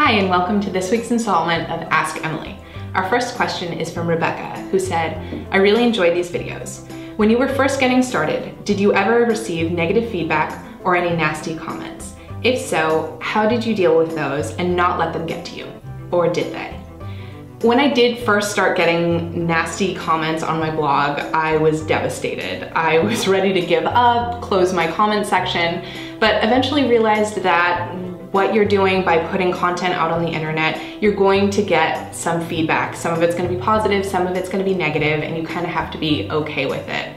Hi, and welcome to this week's installment of Ask Emily. Our first question is from Rebecca, who said, I really enjoy these videos. When you were first getting started, did you ever receive negative feedback or any nasty comments? If so, how did you deal with those and not let them get to you? Or did they? When I did first start getting nasty comments on my blog, I was devastated. I was ready to give up, close my comment section, but eventually realized that what you're doing by putting content out on the internet, you're going to get some feedback. Some of it's going to be positive, some of it's going to be negative, and you kind of have to be okay with it.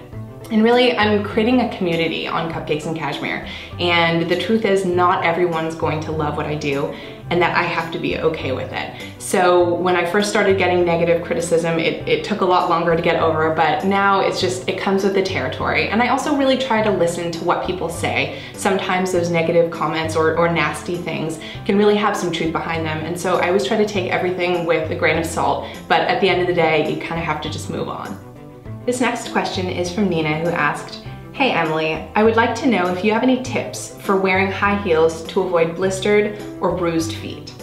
And really, I'm creating a community on Cupcakes and Cashmere, and the truth is not everyone's going to love what I do, and that I have to be okay with it. So when I first started getting negative criticism, it took a lot longer to get over, but now it comes with the territory. And I also really try to listen to what people say. Sometimes those negative comments or nasty things can really have some truth behind them, and so I always try to take everything with a grain of salt, but at the end of the day, you kind of have to just move on. This next question is from Nina, who asked, Hey Emily, I would like to know if you have any tips for wearing high heels to avoid blistered or bruised feet.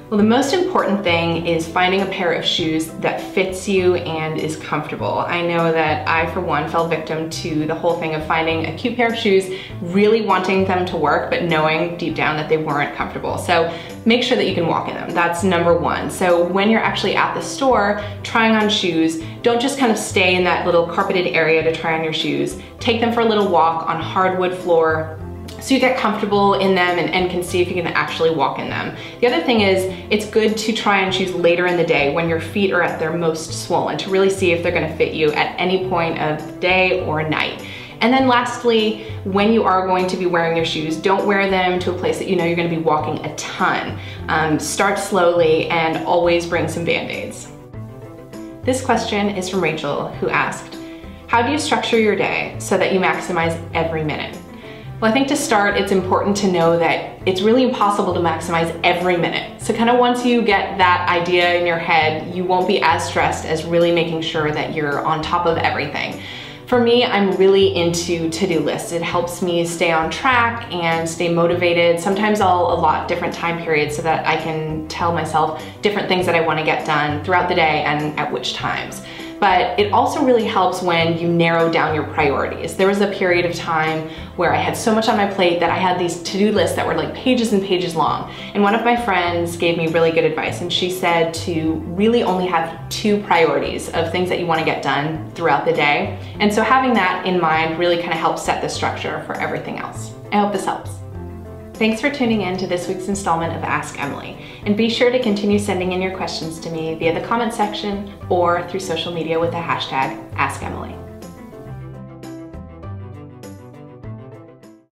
Well, the most important thing is finding a pair of shoes that fits you and is comfortable. I know that I, for one, fell victim to the whole thing of finding a cute pair of shoes, really wanting them to work, but knowing deep down that they weren't comfortable. So make sure that you can walk in them. That's number one. So when you're actually at the store trying on shoes, don't just kind of stay in that little carpeted area to try on your shoes. Take them for a little walk on hardwood floor, so you get comfortable in them and can see if you can actually walk in them. The other thing is, it's good to try on shoes later in the day when your feet are at their most swollen to really see if they're gonna fit you at any point of the day or night. And then lastly, when you are going to be wearing your shoes, don't wear them to a place that you know you're gonna be walking a ton. Start slowly and always bring some Band-Aids. This question is from Rachel, who asked, how do you structure your day so that you maximize every minute? Well, I think to start, it's important to know that it's really impossible to maximize every minute. So kind of once you get that idea in your head, you won't be as stressed as really making sure that you're on top of everything. For me, I'm really into to-do lists. It helps me stay on track and stay motivated. Sometimes I'll allot different time periods so that I can tell myself different things that I want to get done throughout the day and at which times. But it also really helps when you narrow down your priorities. There was a period of time where I had so much on my plate that I had these to-do lists that were like pages and pages long. And one of my friends gave me really good advice, and she said to really only have 2 priorities of things that you want to get done throughout the day. And so having that in mind really kind of helps set the structure for everything else. I hope this helps. Thanks for tuning in to this week's installment of Ask Emily, and be sure to continue sending in your questions to me via the comment section or through social media with the hashtag AskEmily.